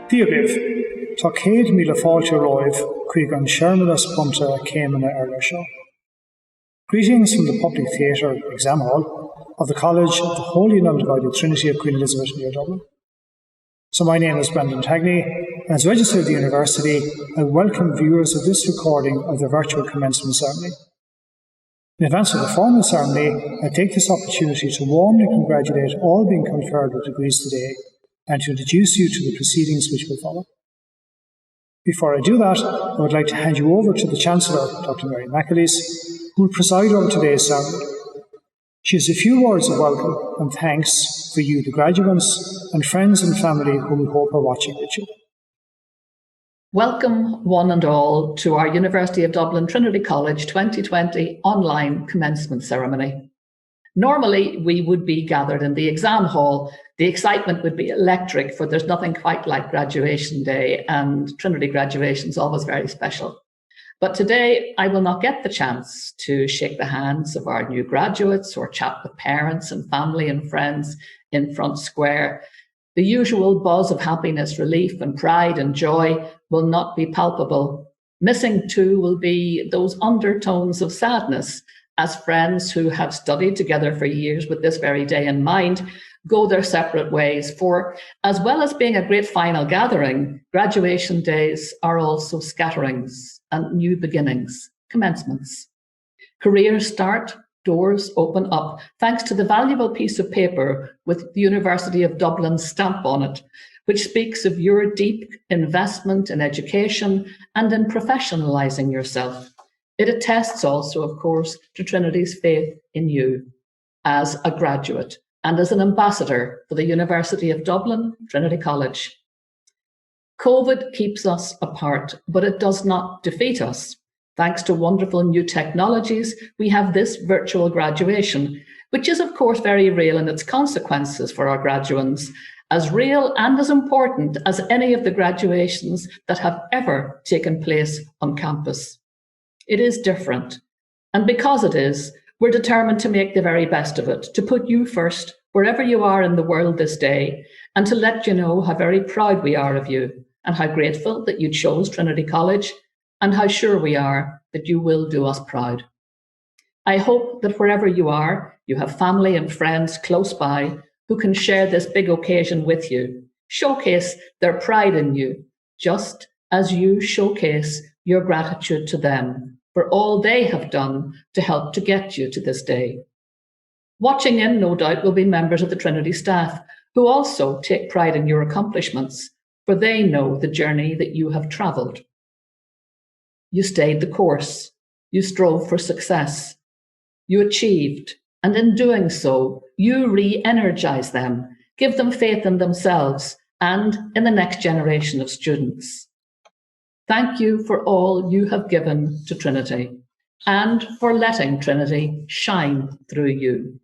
Díobh, tá céad míle fáilte roimh chuig an seirmelas bunta céimena ar seo. Greetings from the Public Theatre Exam Hall of the College of the Holy and Undivided Trinity of Queen Elizabeth near Dublin. So my name is Brendan Tagney, and as Registrar of the University, I welcome viewers of this recording of the virtual commencement ceremony. In advance of the formal ceremony, I take this opportunity to warmly congratulate all being conferred with degrees today and to introduce you to the proceedings which will follow. Before I do that, I would like to hand you over to the Chancellor, Dr. Mary McAleese, who will preside over today's ceremony. She has a few words of welcome and thanks for you, the graduates, and friends and family whom we hope are watching with you. Welcome, one and all, to our University of Dublin Trinity College 2020 online commencement ceremony. Normally, we would be gathered in the exam hall. The excitement would be electric, for there's nothing quite like graduation day, and Trinity graduation is always very special. But today, I will not get the chance to shake the hands of our new graduates or chat with parents and family and friends in Front Square. The usual buzz of happiness, relief and pride and joy will not be palpable. Missing too will be those undertones of sadness as friends who have studied together for years with this very day in mind go their separate ways. For as well as being a great final gathering, graduation days are also scatterings and new beginnings, commencements. Careers start, doors open up, thanks to the valuable piece of paper with the University of Dublin's stamp on it, which speaks of your deep investment in education and in professionalising yourself. It attests also, of course, to Trinity's faith in you as a graduate and as an ambassador for the University of Dublin Trinity College. COVID keeps us apart, but it does not defeat us. Thanks to wonderful new technologies, we have this virtual graduation, which is, of course, very real in its consequences for our graduands, as real and as important as any of the graduations that have ever taken place on campus. It is different, and because it is, we're determined to make the very best of it, to put you first wherever you are in the world this day, and to let you know how very proud we are of you, and how grateful that you chose Trinity College, and how sure we are that you will do us proud. I hope that wherever you are, you have family and friends close by who can share this big occasion with you, showcase their pride in you, just as you showcase your gratitude to them for all they have done to help to get you to this day. Watching in, no doubt, will be members of the Trinity staff who also take pride in your accomplishments, for they know the journey that you have travelled. You stayed the course, you strove for success, you achieved, and in doing so, you re-energize them, give them faith in themselves and in the next generation of students. Thank you for all you have given to Trinity and for letting Trinity shine through you.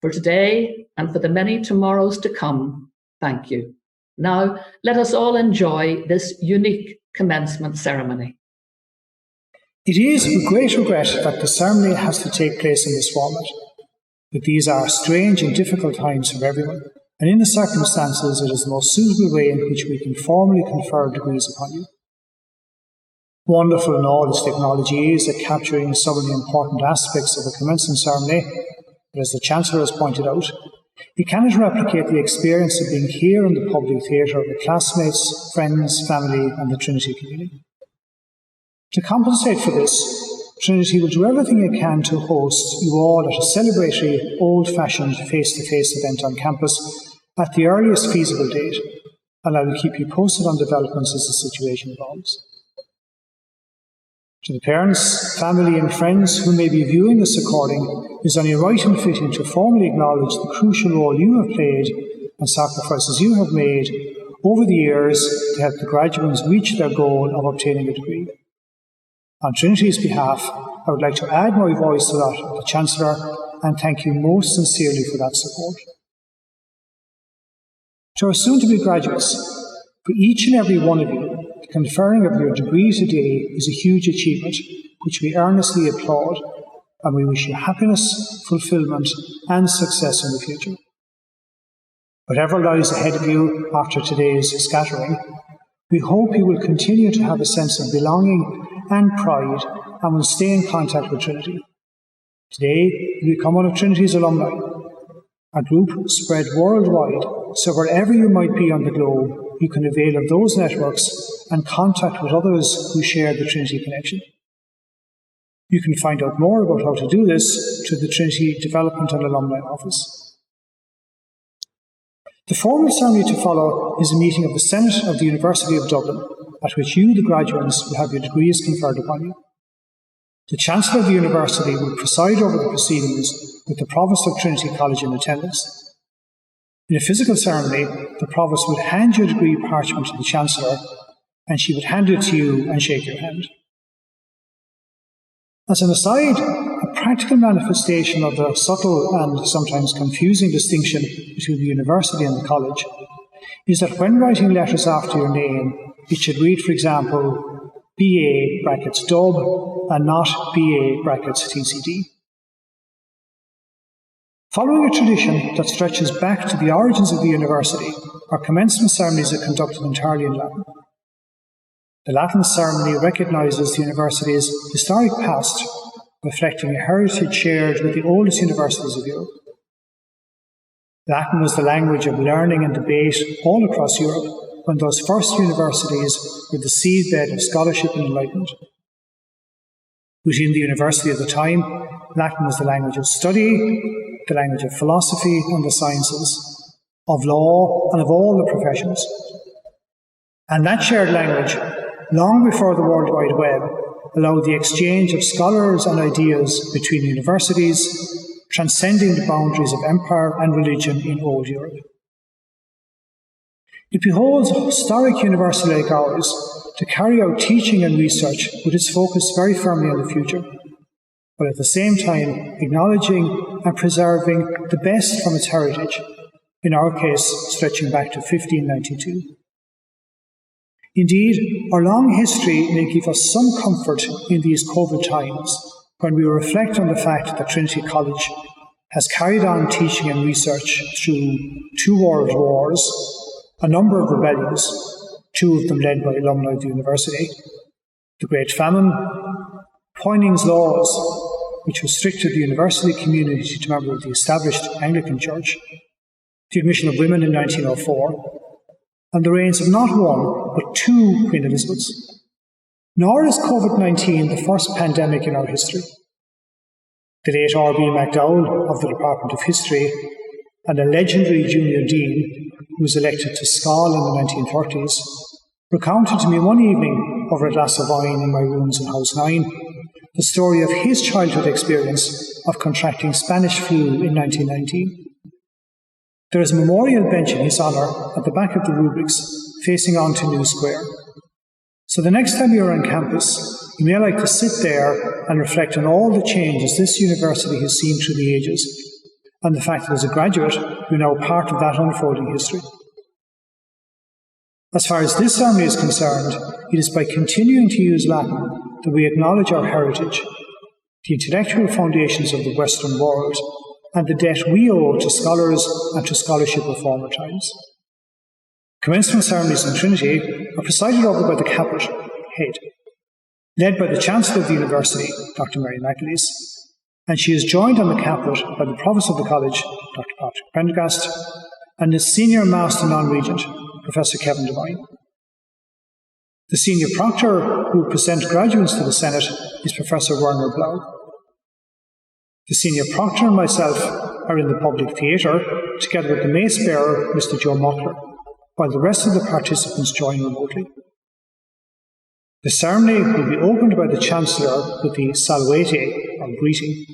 For today and for the many tomorrows to come, thank you. Now, let us all enjoy this unique commencement ceremony. It is with great regret that the ceremony has to take place in this format. But these are strange and difficult times for everyone, and in the circumstances, it is the most suitable way in which we can formally confer degrees upon you. Wonderful in all this technology is at capturing some of the important aspects of the commencement ceremony, but as the Chancellor has pointed out, it cannot replicate the experience of being here in the public theatre with classmates, friends, family, and the Trinity community. To compensate for this, Trinity will do everything it can to host you all at a celebratory, old-fashioned, face-to-face event on campus at the earliest feasible date, and I will keep you posted on developments as the situation evolves. To the parents, family and friends who may be viewing this recording, it is only right and fitting to formally acknowledge the crucial role you have played and sacrifices you have made over the years to help the graduates reach their goal of obtaining a degree. On Trinity's behalf, I would like to add my voice to that of the Chancellor and thank you most sincerely for that support. To our soon-to-be graduates, for each and every one of you, the conferring of your degree today is a huge achievement, which we earnestly applaud, and we wish you happiness, fulfilment, and success in the future. Whatever lies ahead of you after today's scattering, we hope you will continue to have a sense of belonging and pride and will stay in contact with Trinity. Today, you become one of Trinity's alumni, a group spread worldwide, so wherever you might be on the globe, you can avail of those networks and contact with others who share the Trinity connection. You can find out more about how to do this through the Trinity Development and Alumni Office. The formal ceremony to follow is a meeting of the Senate of the University of Dublin, at which you, the graduates, will have your degrees conferred upon you. The Chancellor of the University will preside over the proceedings with the Provost of Trinity College in attendance. In a physical ceremony, the Provost would hand your degree parchment to the Chancellor, and she would hand it to you and shake your hand. As an aside, a practical manifestation of the subtle and sometimes confusing distinction between the university and the college is that when writing letters after your name, it should read, for example, BA brackets Dub and not BA brackets TCD. Following a tradition that stretches back to the origins of the university, our commencement ceremonies are conducted entirely in Latin. The Latin ceremony recognises the university's historic past, reflecting a heritage shared with the oldest universities of Europe. Latin was the language of learning and debate all across Europe when those first universities were the seedbed of scholarship and enlightenment. Within the university at the time, Latin was the language of study, the language of philosophy and the sciences, of law and of all the professions. And that shared language, long before the World Wide Web, allowed the exchange of scholars and ideas between universities, transcending the boundaries of empire and religion in old Europe. It beholds a historic university like ours to carry out teaching and research with its focus very firmly on the future, but at the same time acknowledging and preserving the best from its heritage, in our case stretching back to 1592. Indeed, our long history may give us some comfort in these COVID times when we reflect on the fact that Trinity College has carried on teaching and research through 2 world wars, a number of rebellions, 2 of them led by alumni of the university, the Great Famine, Poyning's Laws, which restricted the university community to members of the established Anglican Church, the admission of women in 1904, and the reigns of not 1, but 2 Queen Elizabeths. Nor is COVID-19 the first pandemic in our history. The late R.B. MacDowell of the Department of History and a legendary junior dean who was elected to Scal in the 1930s recounted to me one evening over a glass of wine in my rooms in House 9 the story of his childhood experience of contracting Spanish flu in 1919. There is a memorial bench in his honour at the back of the rubrics, facing on to New Square. So the next time you are on campus, you may like to sit there and reflect on all the changes this university has seen through the ages, and the fact that as a graduate, you're now part of that unfolding history. As far as this ceremony is concerned, it is by continuing to use Latin that we acknowledge our heritage, the intellectual foundations of the Western world, and the debt we owe to scholars and to scholarship of former times. Commencement ceremonies in Trinity are presided over by the caput, head, led by the Chancellor of the University, Dr. Mary McAleese, and she is joined on the caput by the Provost of the College, Dr. Patrick Prendergast, and the Senior Master Non-Regent, Professor Kevin Devine. The Senior Proctor who will present graduates to the Senate is Professor Werner Blau. The Senior Proctor and myself are in the public theatre, together with the Mace Bearer, Mr. Joe Muckler, while the rest of the participants join remotely. The ceremony will be opened by the Chancellor with the Salvete, or greeting.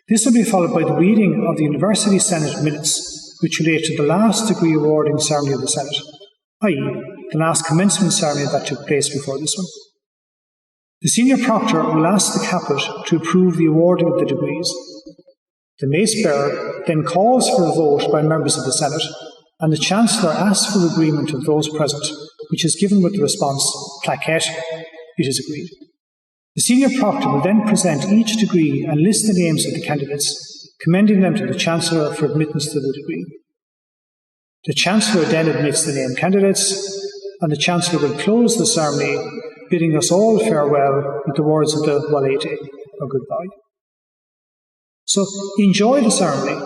This will be followed by the reading of the University Senate minutes, which relate to the last degree awarding ceremony of the Senate, i.e., the last commencement ceremony that took place before this one. The Senior Proctor will ask the caput to approve the awarding of the degrees. The Mace Bearer then calls for a vote by members of the Senate, and the Chancellor asks for agreement of those present, which is given with the response, plaquette, it is agreed. The Senior Proctor will then present each degree and list the names of the candidates, commending them to the Chancellor for admittance to the degree. The Chancellor then admits the named candidates, and the Chancellor will close the ceremony, bidding us all farewell with the words of the Walete, or goodbye. So enjoy the ceremony,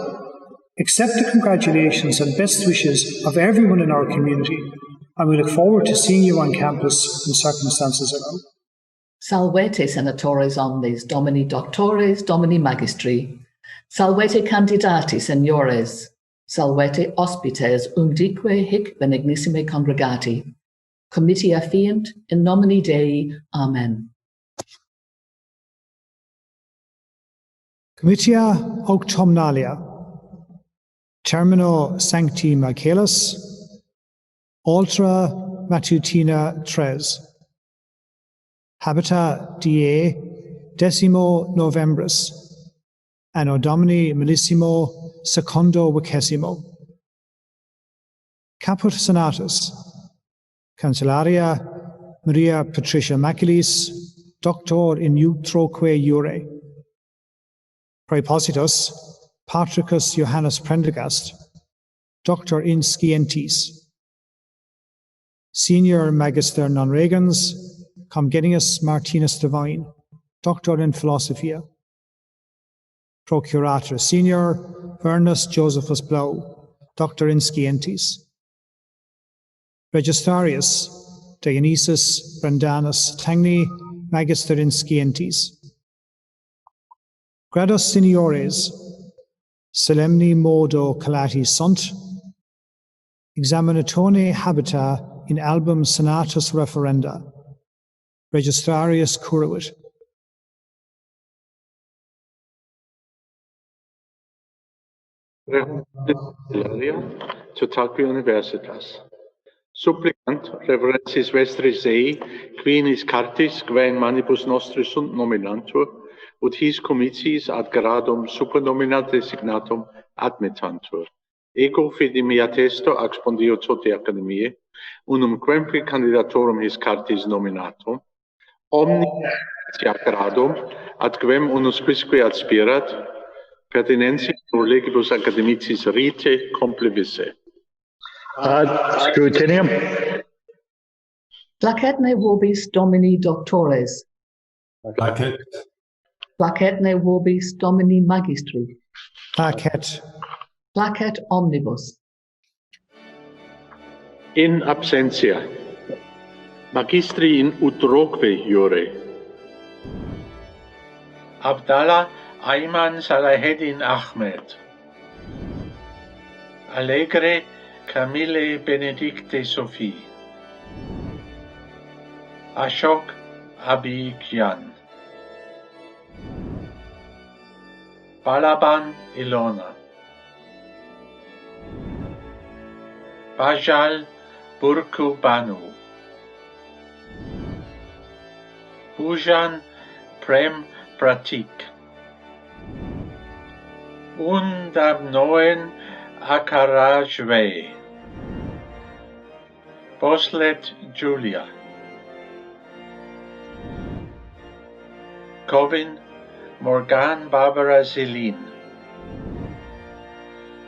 accept the congratulations and best wishes of everyone in our community, and we look forward to seeing you on campus when circumstances allow. Salvete senatores omnes, domini doctores, domini magistri, salvete candidati seniores, salvete hospites undique hic benignissime congregati, comitia fiant in nomine Dei. Amen. Comitia autumnalia, termino sancti Michaelis, ultra matutina tres, habita die 10 Novembris, anno Domini millesimo secondo vicesimo. Caput Senatus, Cancellaria Maria Patricia Maculis, Doctor in utroque jure. Praepositus, Patricus Johannes Prendergast, Doctor in Scientis. Senior Magister non regens, Comgenius Martinus Divine, Doctor in Philosophia. Procurator Senior, Ernest Josephus Blow, Doctor in Scientis. Registrarius, Dionysius Brendanus Tangni, Magister in Scientis. Gradus Seniores, Solemni Modo Calati Sunt, Examinatone Habita in Album Senatus Referenda, Registrarius Curavit. Totalque Universitas. Supplicant reverensis vestris ei, quinis cartis quaen manibus nostris sunt nominantur, ut his comitiis ad gradum supernominat designatum admittantur. Ego fidi mea testo expondio tote academiae, unum quemque candidatorum his cartis nominatum, omni ad gradum, ad quem unus quisque aspirat, pertinentia pro legibus academicis rite complevisse. Ad scrutinium. Placetne vobis Domini Doctores, Placet. placetne vobis Domini Magistri, Placet. placet omnibus. In absentia. Magistri in utroque jure. Abdallah Ayman Salaheddin Ahmed. Allegre Camille Benedicte Sophie. Ashok Abhigyan. Balaban Ilona. Bajal Burku Banu. Bhujan Prem Pratik. Undabnoen Akarajve. Boslet Julia. Kovin Morgan Barbara Celine.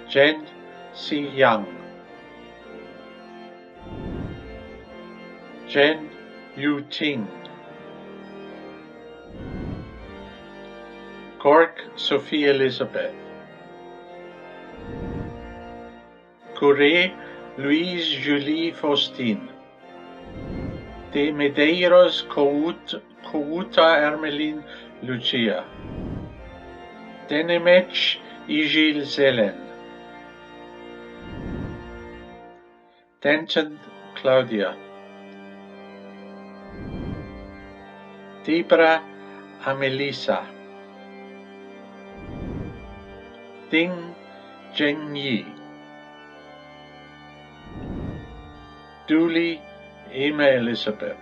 Jen Si Young. Jen Yu Ting. Cork Sophie Elizabeth. Courret Louise Julie Faustine. De Medeiros Couta Ermeline Lucia. Denemech Igil Zelen. Denton Claudia. Debra Amelisa. Ding Zhengyi. Dooley Emma Elizabeth.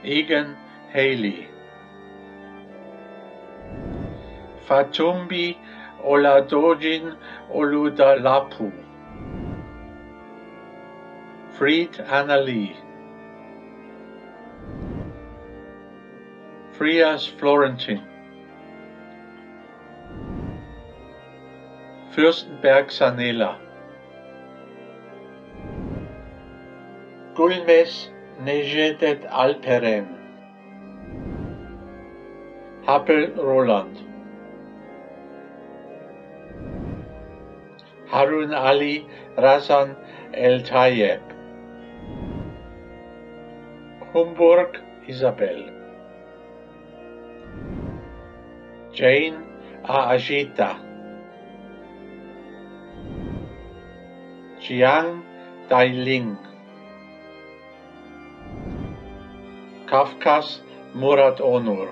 Egan Haley. Fatumbi Oladojin Oludalapu. Fried Annalie. Frias Florentin. Fürstenberg Sanela. Gulmes Nejedet Alperen. Happel Roland. Harun Ali Razan El Tayeb. Humburg Isabel. Jane Ajita. Jiang Dailing. Kafkas Murat Onur.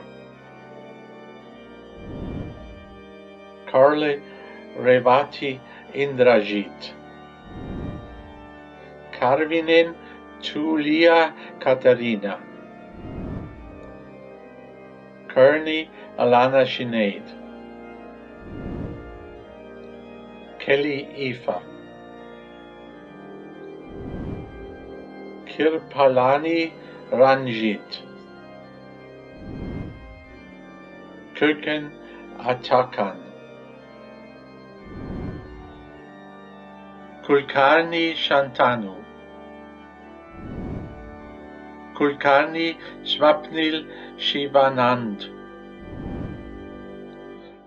Karli Revati Indrajit. Karvinen Tulia Katarina. Kearney Alana Sinead. Kelly Ifa. Kirpalani Ranjit. Köken Atakan. Kulkarni Shantanu. Kulkarni Swapnil Shivanand.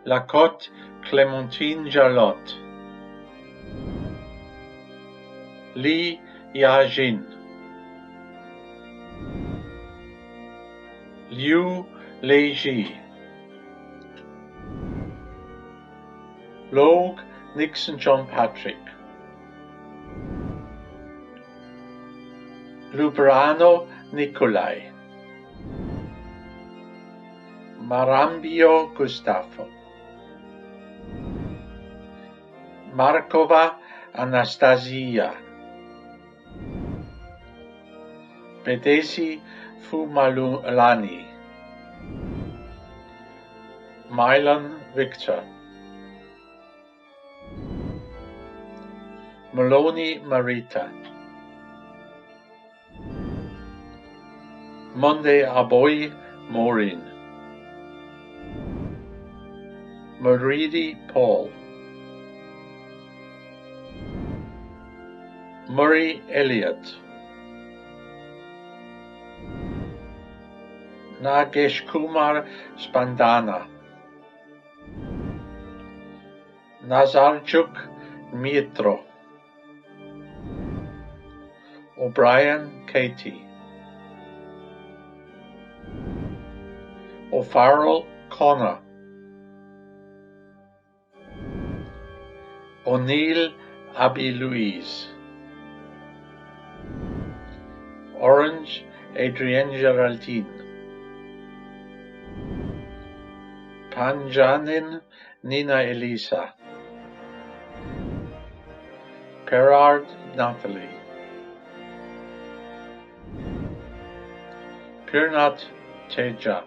Lacotte Clémentine Jarlotte. Li Yajin. Liu Leiji. Logue Nixon John Patrick. Lubrano Nikolai. Marambio Gustavo. Markova Anastasia. Bedesi Fumalulani. Milan Victor. Maloney Marita. Monday Aboy Maureen. Muridi Paul. Murray Elliott. Nagesh Kumar Spandana. Nazarjuk Mitro. O'Brien Katie. O'Farrell Connor. O'Neill Abby Louise. Orange Adrienne Geraldine. Panjanin Nina Elisa. Perard Natalie. Pirnat Teja.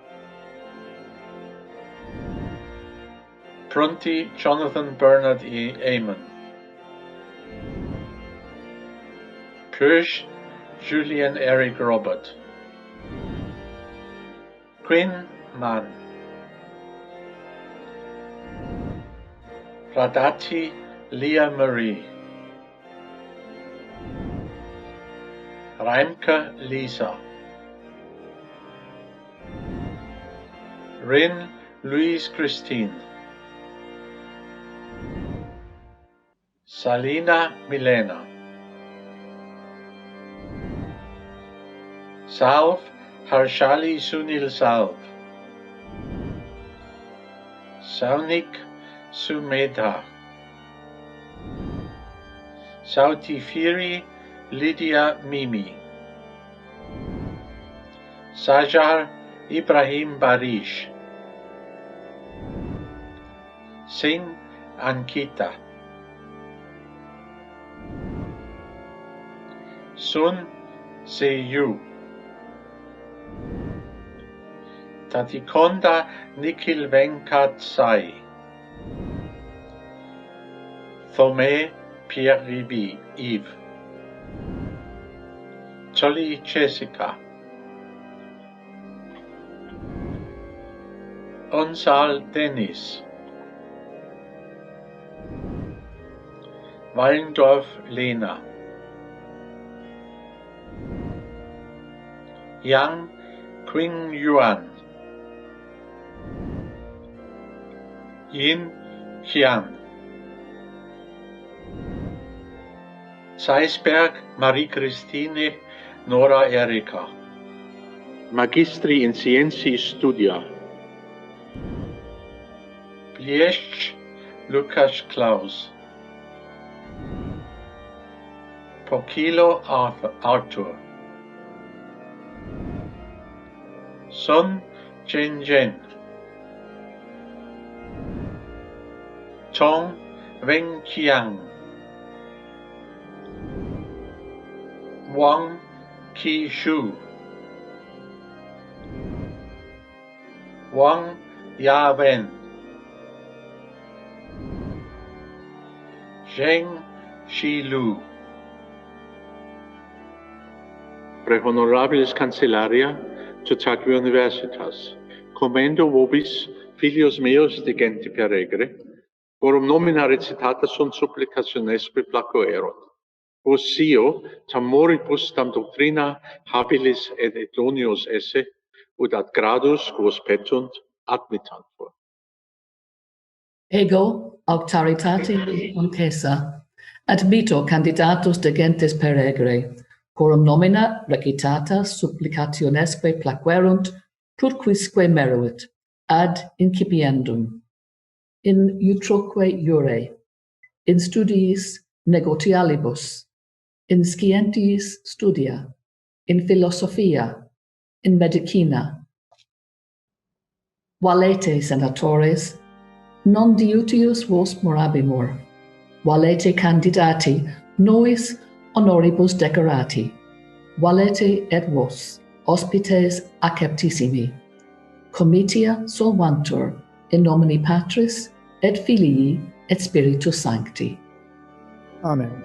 Prunty Jonathan Bernard Amon. Kirsch Julian Eric Robert. Quinn Mann. Radati Leah Marie. Reimke Lisa. Rin Louise Christine. Salina Milena. Salv Harshali Sunil Salv. Saunik Sumedha. Sauti Firi Lydia Mimi. Sajar Ibrahim Barish. Singh Ankita. Sun Seyu. Tatikonda Nikhil Venkat Sai. Thome Pierre Ribi Yves. Choli Jessica. Onsal Dennis. Wallendorf Lena, Yang Qing Yuan, Yin Qian, Zeisberg Marie-Christine Nora Erika, Magistri in Scientii Studia, Bliesch Lukas Klaus, Pokilo Arthur, Sun Zhenjian, Tong Wenqiang, Wang Qishu, Wang Yawen, Zheng Shilu. Pre honorabiles cancellaria, tutaque universitas, commendo vobis, filios meos digenti per regre, quorum nomina recitata sunt supplicationesque placoerot. Vos sio, tam moribus tam doctrina habilis et idonios esse, ut ad gradus quos petunt admittantur. Ego auctoritate concessa, admito candidatus de gentes per regre, quorum nomina recitata supplicationesque plaquerunt, purquisque meruit, ad incipiendum, in utroque iure, in studiis negotialibus, in scientiis studia, in philosophia, in medicina. Valete senatores, non diutius vos morabimur, valete candidati nois honoribus decorati, valete et vos, hospites acceptissimi, comitia solvantur in nomine Patris et Filii et Spiritus Sancti. Amen.